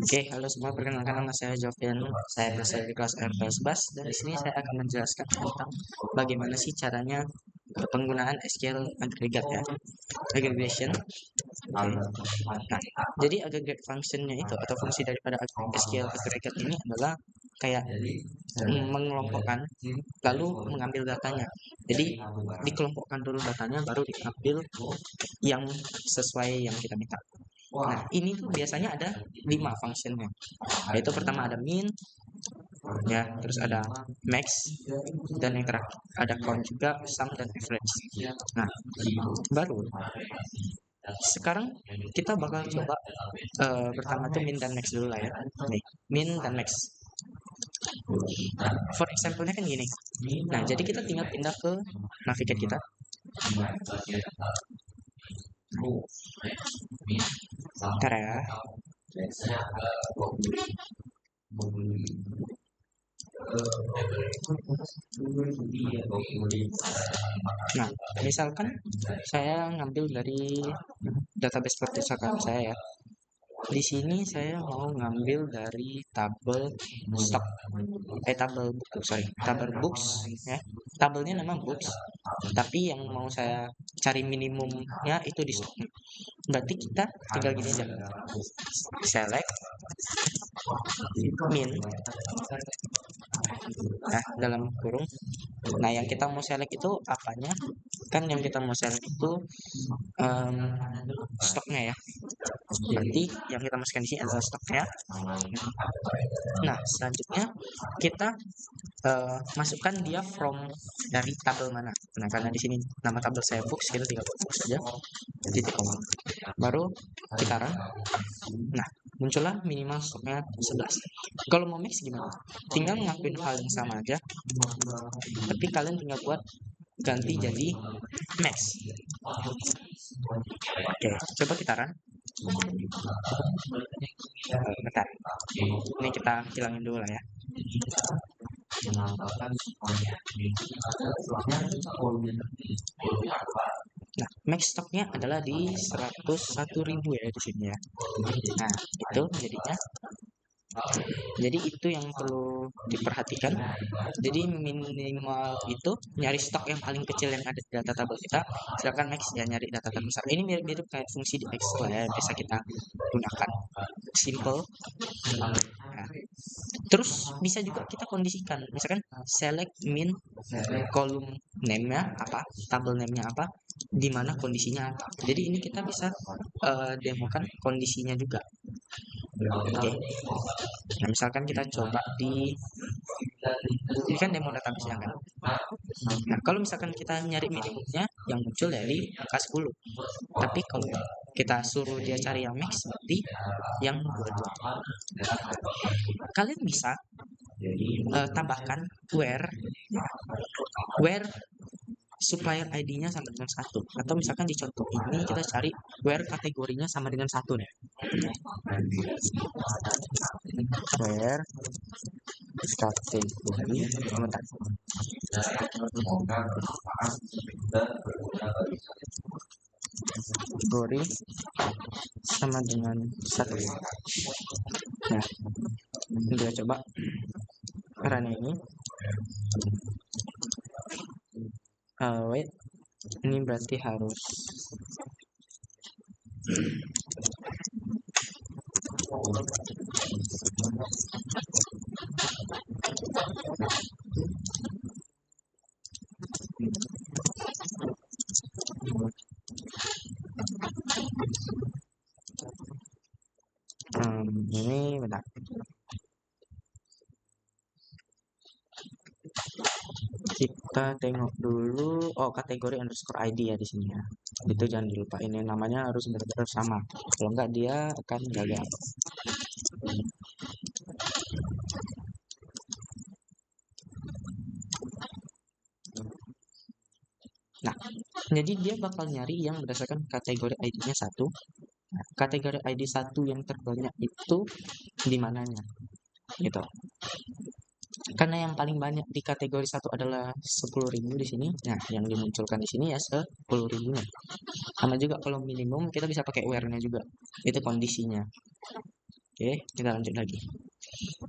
Oke, halo semua, perkenalkan nama saya Jovian. Saya berasal dari kelas RPS Bas dan di sini saya akan menjelaskan tentang bagaimana sih caranya penggunaan SQL aggregate ya, aggregation. Oke. Nah, jadi aggregate functionnya itu atau fungsi daripada SQL aggregate ini adalah kayak mengelompokkan lalu mengambil datanya. Jadi dikelompokkan dulu datanya baru diambil yang sesuai yang kita minta. Nah, ini tuh biasanya ada 5 functionnya. Yaitu pertama ada min, ya, terus ada max, dan yang terakhir ada count juga, sum dan average. Nah, baru sekarang kita bakal coba pertama tuh min dan max dulu lah ya. Nih, min dan max. For example-nya kan gini. Nah, jadi kita tinggal pindah ke navigate kita. Bentar ya. Nah, misalkan saya ngambil dari database perpustakaan saya ya. Di sini saya mau ngambil dari tabel stok, tabel books ya. Tabelnya nama books, tapi yang mau saya cari minimumnya itu di stok. Berarti kita tinggal gini aja, select min, nah dalam kurung. Nah, yang kita mau select itu apanya? Kan yang kita mau select itu stoknya ya. Berarti yang kita masukkan di sini adalah stoknya. Nah, selanjutnya kita masukkan dia from dari tabel mana. Nah, karena di sini nama tabel saya books, kita tinggal books saja. Titik koma. Baru kita run. Nah, muncullah minimal stoknya 11. Kalau mau mix gimana? Tinggal ngelakuin hal yang sama aja, tapi kalian tinggal buat ganti jadi max. Oke, coba kita run. Bentar, ini kita hilangin dulu lah ya. Nah, max stoknya adalah di 101.000 ya di sini ya. Nah, itu jadinya. Jadi itu yang perlu diperhatikan. Jadi minimal itu nyari stok yang paling kecil yang ada di data tabel kita, sedangkan max ya nyari data tabel besar. Ini mirip-mirip kayak fungsi di Excel ya, yang bisa kita gunakan. Simple. Nah, terus bisa juga kita kondisikan, misalkan select min kolom name-nya apa, tabel name-nya apa, di mana kondisinya apa. Jadi ini kita bisa demokan kondisinya juga. Oke. Nah, misalkan kita coba di ini kan demo database ya kan. Nah, kalau misalkan kita nyari minimumnya yang muncul dari angka 10. Tapi kalau kita suruh dia cari yang max berarti yang 22. Kalian bisa tambahkan where supplier ID-nya sama dengan 1. Atau misalkan di contoh ini kita cari where kategorinya sama dengan 1 nih. Where kategori kategori sama dengan 1. Nah, kita coba run ini. Wait, ini berarti harus ini bentar. Kita tengok dulu. Oh, kategori underscore ID ya di sini ya. Itu jangan dilupa, ini namanya harus benar-benar sama. Kalau enggak dia akan gagal. Nah, jadi dia bakal nyari yang berdasarkan kategori ID-nya 1. Nah, kategori ID 1 yang terbanyak itu di mananya? Gitu. Karena yang paling banyak di kategori 1 adalah 10.000 di sini. Nah, yang dimunculkan di sini ya 10.000-nya. Sama juga kalau minimum kita bisa pakai where-nya juga. Itu kondisinya. Oke, kita lanjut lagi.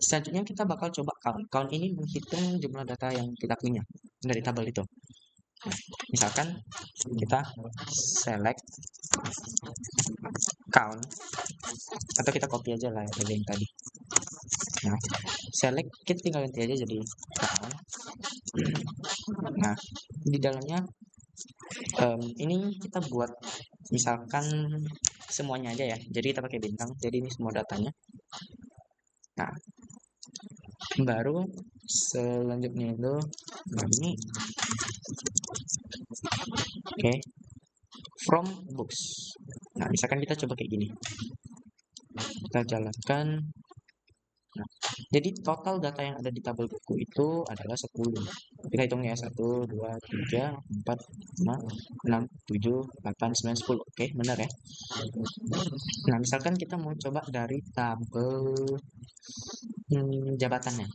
Selanjutnya kita bakal coba count. Count ini menghitung jumlah data yang kita punya dari tabel itu. Misalkan kita select count, atau kita copy aja lah yang tadi. Nah, select, kita tinggal ganti aja jadi count. Nah, di dalamnya ini kita buat misalkan semuanya aja ya. Jadi kita pakai bintang. Jadi ini semua datanya. Nah, baru selanjutnya itu ini. Oke. From books. Nah, misalkan kita coba kayak gini. Kita jalankan. Nah, jadi total data yang ada di tabel buku itu adalah 10. Kita hitungnya 1, 2, 3, 4, 5, 6, 7, 8, 9, 10. Oke, benar ya. Nah, misalkan kita mau coba dari tabel jabatannya.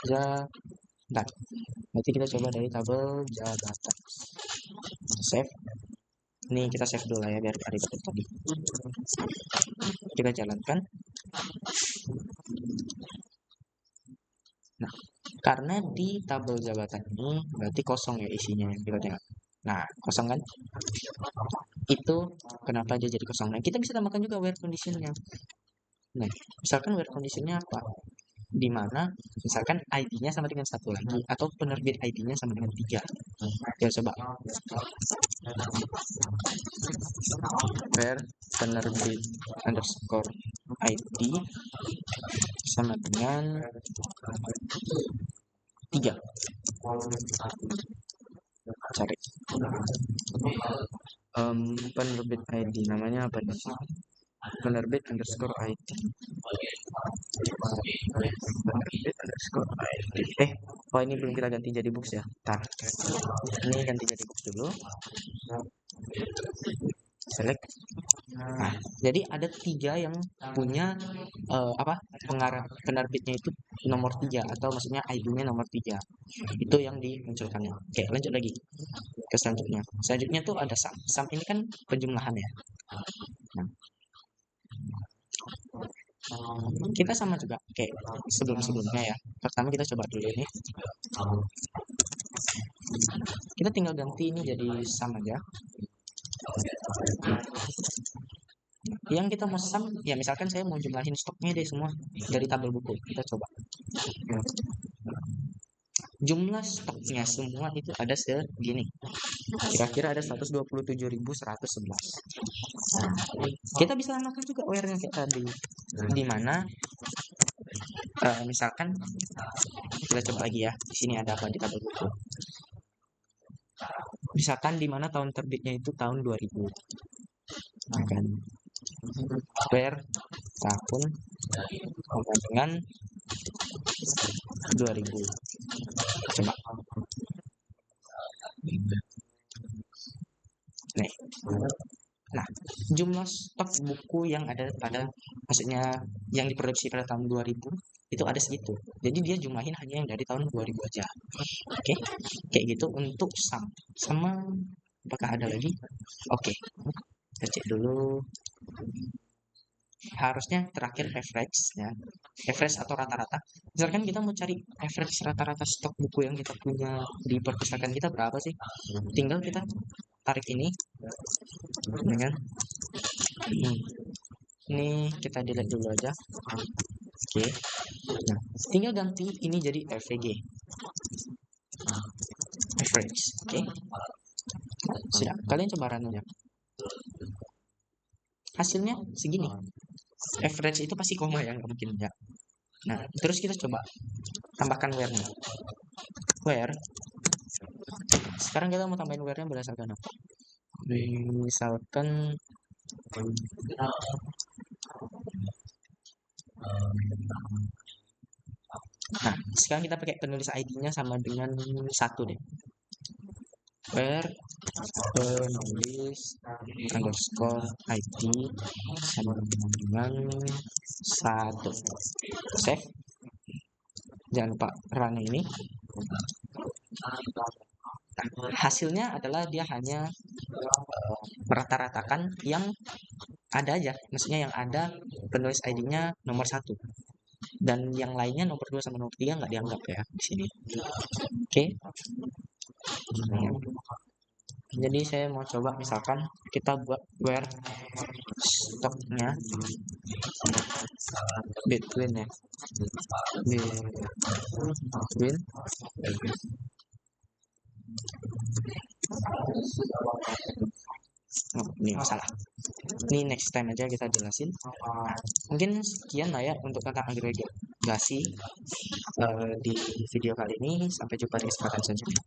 Bentar. Berarti kita coba dari tabel jabatan. Save. Ini kita save dulu ya biar ribet tadi. Kita jalankan. Nah, karena di tabel jabatan ini berarti kosong ya isinya yang kita tengok. Nah, kosong kan? Itu kenapa dia jadi kosong. Nah, kita bisa tambahkan juga where conditionnya. Nah, misalkan where conditionnya apa? Di mana misalkan ID-nya sama dengan 1 lagi atau penerbit ID-nya sama dengan 3. Ya coba. Where penerbit underscore ID sama dengan 3. Cari penerbit ID namanya apa nih? Penerbit underscore ID. Penerbit underscore ID. Oh ini belum kita ganti jadi books ya. Ntar. Ini ganti jadi books dulu. Select. Nah, jadi ada 3 yang punya penerbitnya itu nomor 3 atau maksudnya ID-nya nomor 3. Itu yang dimunculkannya. Oke, lanjut lagi ke selanjutnya. Selanjutnya tuh ada sum. Sum ini kan penjumlahan ya. Nah, kita sama juga kayak sebelum-sebelumnya ya. Pertama kita coba dulu ini. Kita tinggal ganti ini jadi sum aja. Yang kita mau sum, ya misalkan saya mau jumlahin stoknya deh semua dari tabel buku. Kita coba. Jumlah stoknya semua itu ada segini. Kira-kira ada 127.111. Kita bisa tambahkan juga where-nya kayak tadi. Di mana misalkan kita coba lagi ya. Di sini ada apa di tabel buku? Misalkan di mana tahun terbitnya itu tahun 2000. Nah, kan where tahun sama dengan 2000. Coba. Nih. Nah, jumlah stok buku yang ada pada, maksudnya yang diproduksi pada tahun 2000 itu ada segitu. Jadi dia jumlahin hanya yang dari tahun 2000 aja. Oke, kayak gitu untuk sum. Sama apakah ada lagi? Oke, kita cek dulu. Harusnya terakhir average ya. Average atau rata-rata. Misalkan kita mau cari average rata-rata stok buku yang kita punya di perpustakaan kita berapa sih? Tinggal kita tarik ini dengan ini kita delete dulu aja. Oke. Nah, tinggal ganti ini jadi AVG. Average. Oke. Sudah. Kalian coba run aja. Hasilnya segini. Average itu pasti koma ya, nggak mungkin ya. Nah, terus kita coba tambahkan where-nya. Where. Sekarang kita mau tambahin where-nya berdasarkan apa? Misalkan nah, sekarang kita pakai penulis ID-nya sama dengan 1 deh. Where penulis underscore ID sama dengan 1. Save. Jangan lupa run ini. Nah, hasilnya adalah dia hanya merata-ratakan yang ada aja, maksudnya yang ada penulis ID-nya nomor 1 dan yang lainnya nomor 2 sama nomor 3 nggak dianggap ya di sini. Oke. Jadi saya mau coba misalkan kita buat where stoknya between ya, between ini masalah. Ini next time aja kita jelasin. Mungkin sekian lah ya untuk tentang agregasi di video kali ini. Sampai jumpa di kesempatan selanjutnya.